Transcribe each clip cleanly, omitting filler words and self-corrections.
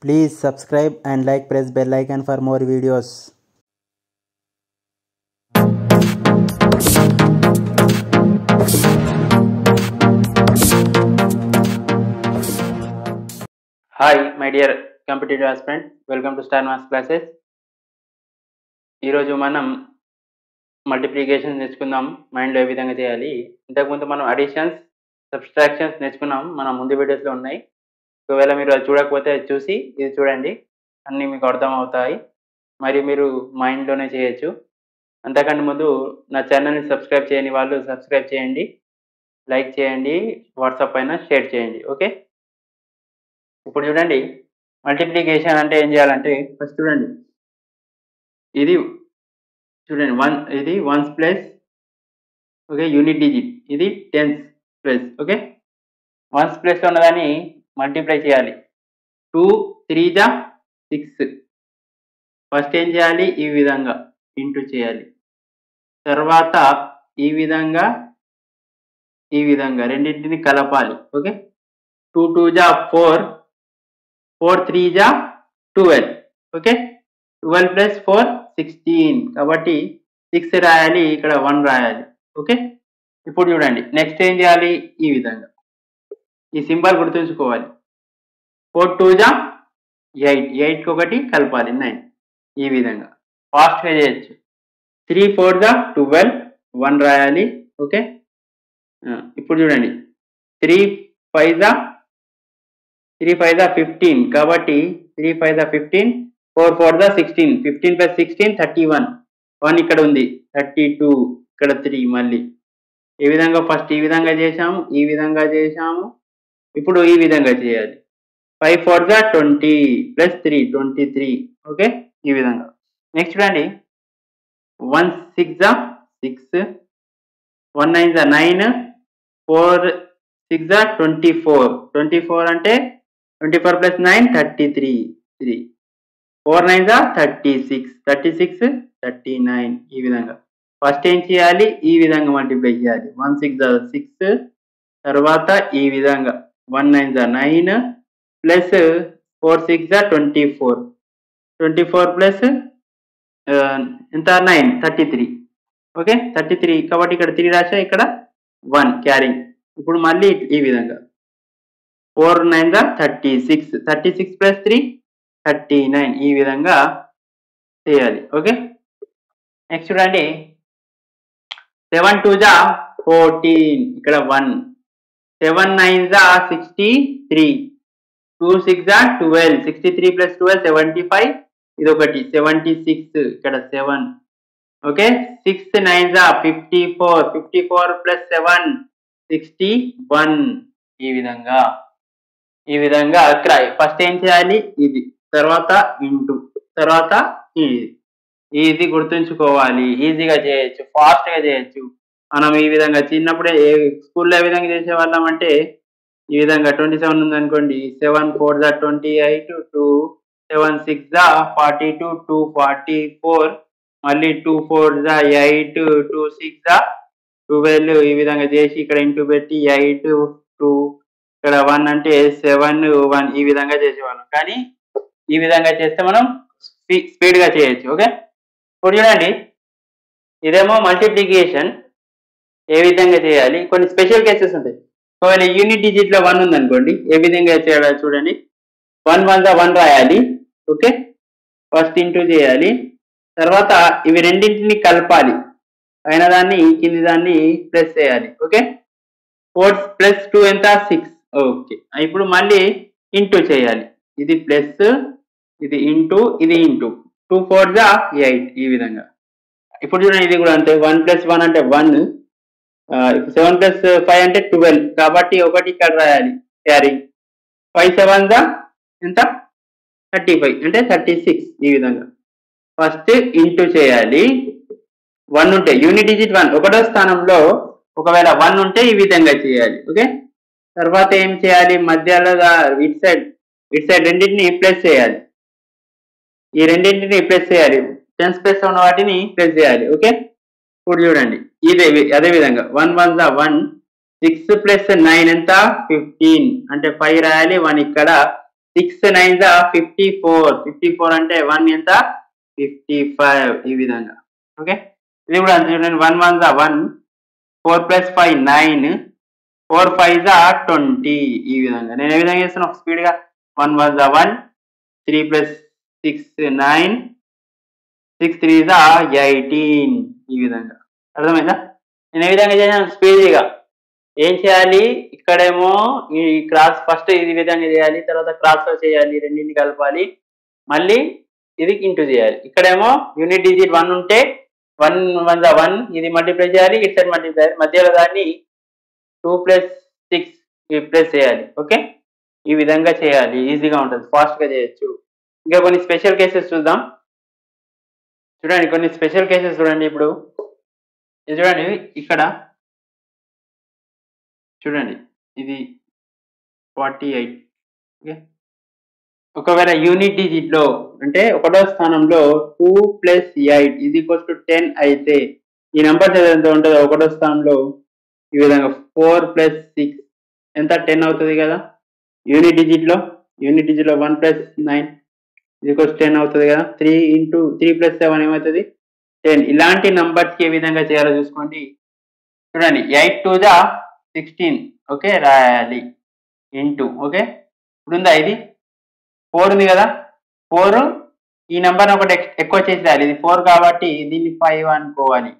Please subscribe and press bell icon for more videos. Hi, my dear competitive aspirant. Welcome to Star Maths classes. ఈరోజు మనం multiplication నేర్చుకుందాం. మైండ్లో ఏ విధంగా చేయాలి. ఇంతకుముందు మనం అడిషన్స్, సబ్స్ట్రాక్షన్స్ నేర్చుకున్నాం. మన ముందు వీడియోస్లో ఉన్నాయి. ఒకవేళ మీరు అది చూడకపోతే అది చూసి ఇది చూడండి. అన్నీ మీకు అర్థం అవుతాయి. మరి మీరు మైండ్లోనే చేయొచ్చు. అంతకంటే ముందు నా ఛానల్ని సబ్స్క్రైబ్ చేయని వాళ్ళు సబ్స్క్రైబ్ చేయండి, లైక్ చేయండి, వాట్సాప్ పైన షేర్ చేయండి. ఓకే, ఇప్పుడు చూడండి, మల్టిప్లికేషన్ అంటే ఏం చేయాలంటే ఫస్ట్ చూడండి, ఇది చూడండి ఇది ones place, okay, unit digit, ఇది టెన్స్ ప్లేస్. ఓకే, వన్స్ ప్లేస్లో ఉన్నదాన్ని మల్టిప్లై చేయాలి. 2 3 జా 6. ఫస్ట్ ఏం చేయాలి, ఈ విధంగా ఇంటూ చేయాలి. తర్వాత ఈ విధంగా రెండింటిని కలపాలి. ఓకే, 2 2 జా 4, 4 3 జా 12. Okay, 12 plus 4 16. కాబట్టి 6 రాయాలి, ఇక్కడ 1 రాయాలి. ఓకే, ఇప్పుడు చూడండి, నెక్స్ట్ ఏం చేయాలి, ఈ విధంగా ఈ సింబల్ గుర్తుంచుకోవాలి. 4 2 జా 8, 8కి ఒకటి కలపాలి 9. ఈ విధంగా ఫాస్ట్గా చేయొచ్చు. 3 4 జా 12, 1 రాయాలి. ఓకే, ఇప్పుడు చూడండి, 3 5 జా 15. కాబట్టి 3 5 జా 15, 4 4 జా 16, 15 ప్లస్ 16 31. 1 ఇక్కడ ఉంది, 32, ఇక్కడ 3. మళ్ళీ ఈ విధంగా ఫస్ట్ ఈ విధంగా చేసాము, ఈ విధంగా చేసాము. ఇప్పుడు ఈ విధంగా చేయాలి. 5 4 జా 20 ప్లస్ 3 23. ఓకే, ఈ విధంగా. నెక్స్ట్ చూడండి, 1 6 జా 6, 1 9 జా 9, 4 6 జా 24. 24 అంటే 24 ప్లస్ 9 33, 3. 4 9 జా 36, 36 39. ఈ విధంగా ఫస్ట్ ఏం చేయాలి, ఈ విధంగా మల్టిప్లై చేయాలి. 1 6 జా 6, తర్వాత ఈ విధంగా 1 9 జా 9 ప్లస్ 4 6 జా 24, 24 ప్లస్ ఎంత 9 33. ఓకే, 33. కాబట్టి ఇక్కడ 3 రాసా, ఇక్కడ 1 క్యారింగ్. ఇప్పుడు మళ్ళీ ఈ విధంగా 4 9 జా 36, 36 ప్లస్ 3 39. ఈ విధంగా చేయాలి. ఓకే, నెక్స్ట్ చూడండి, 7 2 జా 14, ఇక్కడ 1. 7 9 జా 63, 2 6 జా 12, 63 ప్లస్ 12 75. ఇది ఒకటి 76, ఇక్కడ 7. ఓకే, 6 9 జా 54, 54 ప్లస్ 7 61. ఈ విధంగా ఫస్ట్ ఏం చేయాలి, ఇది, తర్వాత ఇంటూ, తర్వాత ఇది గుర్తుంచుకోవాలి. ఈజీగా చేయొచ్చు, ఫాస్ట్గా చేయొచ్చు. మనం ఈ విధంగా చిన్నప్పుడే స్కూల్లో ఏ విధంగా చేసేవాళ్ళం అంటే, ఈ విధంగా 27 ఉందనుకోండి, 7 4 జా 28, 2 7 6 జా 42, 2 44, మళ్ళీ 2 4 జా 8, 2 6 జా 12. ఈ విధంగా చేసి ఇక్కడ ఇంటూ పెట్టి 8 2, ఇక్కడ 1 అంటే 7 1. ఈ విధంగా చేసేవాళ్ళం. కానీ ఈ విధంగా చేస్తే మనం స్పీడ్గా చేయొచ్చు. ఓకే, ఇప్పుడు చూడండి, ఇదేమో మల్టిప్లికేషన్ ఏ విధంగా చేయాలి. కొన్ని స్పెషల్ కేసెస్ ఉంటాయి. ఒకవేళ యూనిట్ డిజిట్ లో 1 ఉందనుకోండి, ఏ విధంగా చేయాలి చూడండి. 1 1 జా 1 రాయాలి. ఓకే, ఫస్ట్ ఇంటూ చేయాలి. తర్వాత ఇవి రెండింటిని కలపాలి. పైన దాన్ని కింది దాన్ని ప్లస్ చేయాలి. ఓకే, 4 ప్లస్ 2 ఎంత 6. ఓకే, ఇప్పుడు మళ్ళీ ఇంటూ చేయాలి. ఇది ప్లస్, ఇది ఇంటూ, ఇది ఇంటూ. 2 4 జా 8. ఈ విధంగా. ఇప్పుడు చూడండి, ఇది కూడా అంతే. 1 ప్లస్ 1 అంటే 1, 7 ప్లస్ 5 అంటే 12. కాబట్టి ఒకటి ఇక్కడ రాయాలి, క్యారింగ్. 5 7 జా ఎంత 35 అంటే 36. ఈ విధంగా ఫస్ట్ ఇంటూ చేయాలి. 1 ఉంటే యూనిట్ డిజిట్ 1, ఒకటో స్థానంలో ఒకవేళ 1 ఉంటే ఈ విధంగా చేయాలి. ఓకే, తర్వాత ఏం చేయాలి, మధ్యలో ఇటు సైడ్ రెండింటిని ప్లస్ చేయాలి. ఈ రెండింటిని ప్లస్ చేయాలి. 10th ప్లస్ ఉన్న వాటిని ప్లస్ చేయాలి. ఓకే, ఇప్పుడు చూడండి, అదే విధంగా 1 1 జా 1, 6 ప్లస్ 9 ఎంత 15 అంటే 5 రాయాలి. 1 ఇక్కడ 6 9 54. 54 అంటే 1 ఎంత 55 ఈ విధంగా. ఓకే, ఇది కూడా అంతే చూడండి. 1 1 1, 4 + 5 9, 4 5 20 ఈ విధంగా. నేను ఏ విధంగా చేస్తున్నా స్పీడ్ గా. 1 1 1, 3 + 6 9, 6 3 18 ఈ విధంగా. అర్థమైందా? నేను ఏ విధంగా చేసాను స్పీడ్గా. ఏం చేయాలి ఇక్కడేమో ఈ క్రాస్ ఫస్ట్ ఇది విధంగా చేయాలి, తర్వాత క్రాస్ లో చేయాలి, రెండింటిని కలపాలి, మళ్ళీ ఇది ఇంటూ చేయాలి. ఇక్కడేమో యూనిట్ డిజిట్ 1 ఉంటే 1 1 1 ఇది మల్టిప్లై చేయాలి, ఇటు సైడ్ మల్టిప్లై చేయాలి, మధ్యలో దాన్ని 2 + 6 ప్లస్ చేయాలి. ఓకే, ఈ విధంగా చేయాలి. ఈజీగా ఉంటుంది, ఫాస్ట్ గా చేయొచ్చు. ఇంకా కొన్ని స్పెషల్ కేసెస్ చూద్దాం. చూడండి కొన్ని స్పెషల్ కేసెస్ చూడండి. ఇప్పుడు ఇది చూడండి, ఇక్కడ చూడండి ఇది 48. ఓకే, ఒకవేళ యూనిట్ డిజిట్ లో అంటే ఒకటో స్థానంలో 2 + 8 = 10 అయితే ఈ నెంబర్ ఎంత ఉంటుందో ఒకటో స్థానంలో ఈ విధంగా 4 + 6 ఎంత 10 అవుతుంది కదా. యూనిట్ డిజిట్ లో 1 + 9 = 10 అవుతుంది కదా. 3 + 7 ఏమవుతుంది 10. ఇలాంటి నంబర్స్ కి ఏ విధంగా చేయాలో చూసుకోండి. చూడండి 8 2 16. ఓకే, రాయాలి ఇంటూ. ఓకే, ఇప్పుడు ఉందా ఇది 4 ఉంది కదా. 4 ఈ నెంబర్ ఒకటి ఎక్కువ చేసి రాయాలి. ఇది 4 కాబట్టి దీన్ని 5 అనుకోవాలి.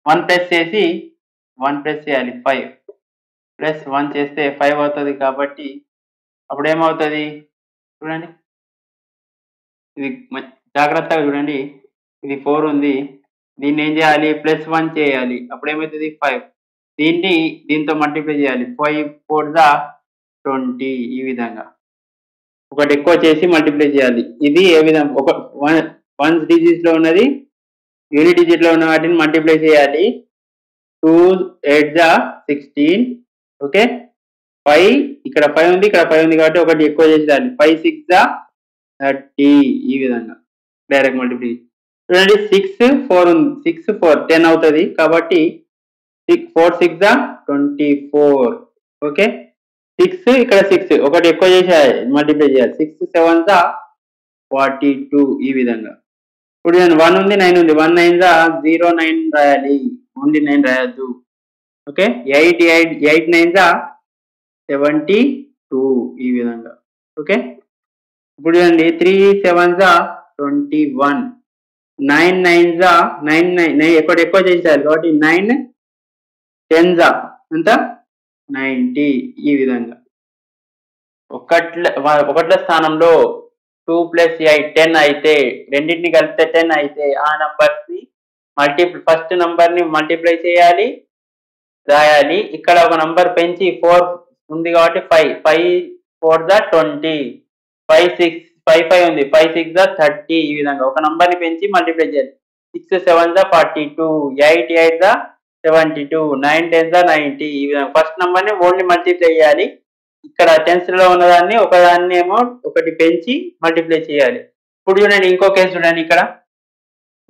1 ప్లస్ చేసి 1 ప్లస్ చేయాలి. 5 ప్లస్ 1 చేస్తే 5 అవుతుంది కాబట్టి అప్పుడు ఏమవుతుంది చూడండి. ఇది జాగ్రత్తగా చూడండి. ఇది 4 ఉంది, దీన్ని ఏం చేయాలి +1 చేయాలి. అప్పుడు ఏమవుతుంది 5. దీన్ని దీంతో మల్టిప్లై చేయాలి. 5 4 20 ఈ విధంగా ఒకటి ఎక్కువ చేసి మల్టిప్లై చేయాలి. ఇది ఏ విధంగా ఒక 1 డిజిట్ లో ఉన్నది యూనిట్ డిజిట్ లో ఉన్న వాటిని మల్టిప్లై చేయాలి. 2 8 16. ఓకే, 5 ఇక్కడ 5 ఉంది, ఇక్కడ 5 ఉంది కాబట్టి ఒకటి ఎక్కువ చేసి రాయాలి. 5 6 30 ఈ విధంగా డైరెక్ట్ మల్టిప్లై. చూడండి 6 4 ఉంది, 6 4 10 అవుతుంది కాబట్టి 4 6 24. ఓకే, 6 ఇక్కడ 6 ఒకటి ఎక్కువ చేసి మల్టిప్లై చేయాలి. 6 7 42 ఈ విధంగా. ఇప్పుడు 1 ఉంది 9 ఉంది, 1 9 0 9 రాయాలి, ఓన్లీ 9 రాయద్దు. ఓకే, 8 9 72 ఈ విధంగా. ఓకే, ఇప్పుడు చూడండి 3 7 21, 9 9 9 ఒకటి ఎక్కువ చేసేయాలి కాబట్టి 9 10 ఎంత 90 ఈ విధంగా. ఒకట్ల స్థానంలో 2 + 8 10 అయితే రెండింటిని కలిపితే 10 అయితే ఆ నంబర్స్ ని ఫస్ట్ నంబర్ ని మల్టిప్లై చేయాలి, రాయాలి. ఇక్కడ ఒక నంబర్ పెంచి 4 ఉంది కాబట్టి 5 5 4 20, 5 6 5 5 ఉంది, 5 6 30 ఈ విధంగా ఒక నంబర్ ని పెంచి మల్టిప్లై చేయాలి. 6 7 42, 8 8 72, 9 10 90 ఈ విధంగా ఫస్ట్ నంబర్ ని ఓన్లీ మల్టిప్లై చేయాలి. ఇక్కడ టెన్స్ లో ఉన్నదాన్ని ఒకదాన్ని ఏమో ఒకటి పెంచి మల్టిప్లై చేయాలి. ఇప్పుడు చూడండి ఇంకో కేసు చూడండి.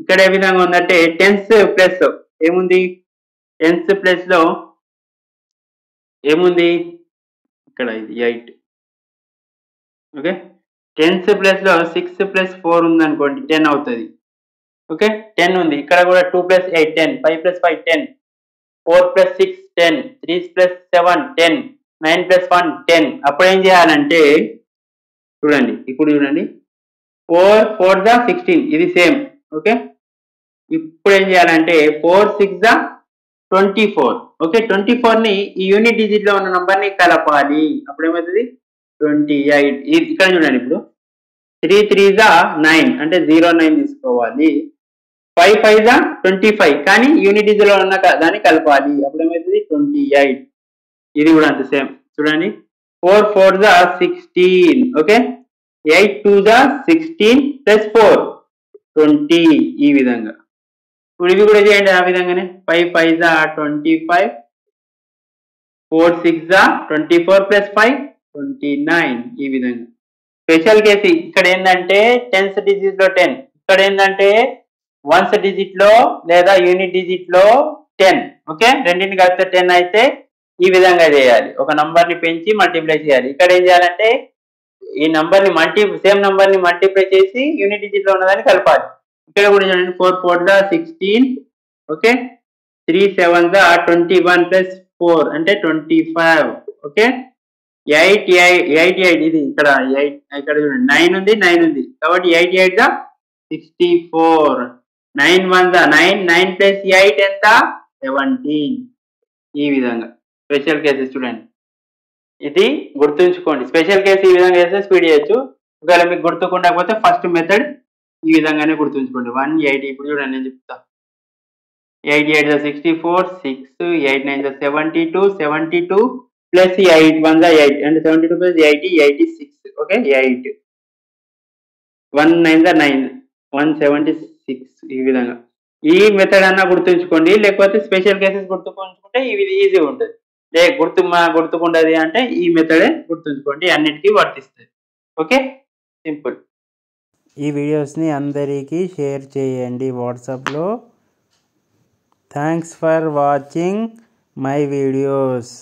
ఇక్కడ ఏ విధంగా ఉందంటే టెన్స్ ప్లస్ ఏముంది, టెన్స్ ప్లస్ లో ఏముంది ఇక్కడ ఇది 8. ఓకే, టెన్స్ ప్లస్ లో 6 + 4 ఉంది అనుకోండి 10 అవుతుంది. ఓకే, 10 ఉంది, ఇక్కడ కూడా 2 + 8 10, 5 + 5 10, 4 + 6 10, 3 + 7 10, 9 + 1 10. అప్పుడు ఏం చేయాలంటే చూడండి, ఇప్పుడు చూడండి 4 4 16 ఇది సేమ్. ఓకే, ఇప్పుడు ఏం చేయాలంటే 4 6 24. ఓకే, 24 ని ఈ యూనిట్ డిజిట్ లో ఉన్న నంబర్ ని కలపాలి. అప్పుడు ఏమవుతుంది 28. ఇక్కడ చూడండి ఇప్పుడు 3 3 9 అంటే 0 9 తీసుకోవాలి. 5 5 25 కానీ యూనిట్ డిజిట్ లో ఉన్న దాన్ని కలపాలి. అప్పుడు ఏమవుతుంది 28. ఇది కూడా అంతే సేమ్. చూడండి 4 4 16. ఓకే, 8 2 16 + 4 20 ఈ విధంగా. ఇప్పుడు ఇవి కూడా చేయండి ఆ విధంగానే. 5 5 25, 4 6 24 + 5 29 ఈ విధంగా. స్పెషల్ కేసు ఇక్కడ ఏంటంటే టెన్స్ డిజిట్ లో 10, ఇక్కడ ఏంటంటే వన్స్ డిజిట్ లో లేదా యూనిట్ డిజిట్ లో 10. ఓకే, రెండింటిని కలిపితే 10 అయితే ఈ విధంగా చేయాలి. ఒక నంబర్ ని పెంచి మల్టిప్లై చేయాలి. ఇక్కడ ఏం చేయాలంటే ఈ నంబర్ ని సేమ్ నంబర్ ని మల్టిప్లై చేసి యూనిట్ డిజిట్ లో ఉన్నదాన్ని కలపాలి. ఇక్కడ కూడా చూడండి 4 4 16, ఓకే, 3 7 21 ప్లస్ 4 అంటే 25, ఓకే. 8 ఇది ఇక్కడ 8, ఇక్కడ చూడండి 9 ఉంది 9 ఉంది కాబట్టి 8 8 64, 9 1 9, 9 ప్లస్ 8 ఎంత 17. ఈ విధంగా స్పెషల్ కేసెస్ చూడండి. ఇది గుర్తుంచుకోండి. స్పెషల్ కేసు ఈ విధంగా చేస్తే స్పీడ్ చేయొచ్చు. ఒకవేళ మీకు గుర్తుకుండకపోతే ఫస్ట్ మెథడ్ ఈ విధంగానే గుర్తుంచుకోండి. 180 ఇప్పుడు చూడండి నేను చెప్తా. 8 8 64, 6 8 9 72, 72 ప్లస్ 8 1 8 అంటే 72 ప్లస్ 80 86, ఓకే. 8 1 9 9 176. ఈ విధంగా ఈ మెథడ్ అన్నా గుర్తుంచుకోండి. లేకపోతే స్పెషల్ కేసెస్ గుర్తుకుంచుకుంటే ఇది ఈజీ ఉంటుంది. గుర్తుకుండదు అంటే ఈ మెథడే గుర్తుంచుకోండి, అన్నిటికీ వర్తిస్తుంది. Okay, simple. ఈ వీడియోస్ని అందరికీ షేర్ చేయండి వాట్సాప్లో. Thanks for watching my videos.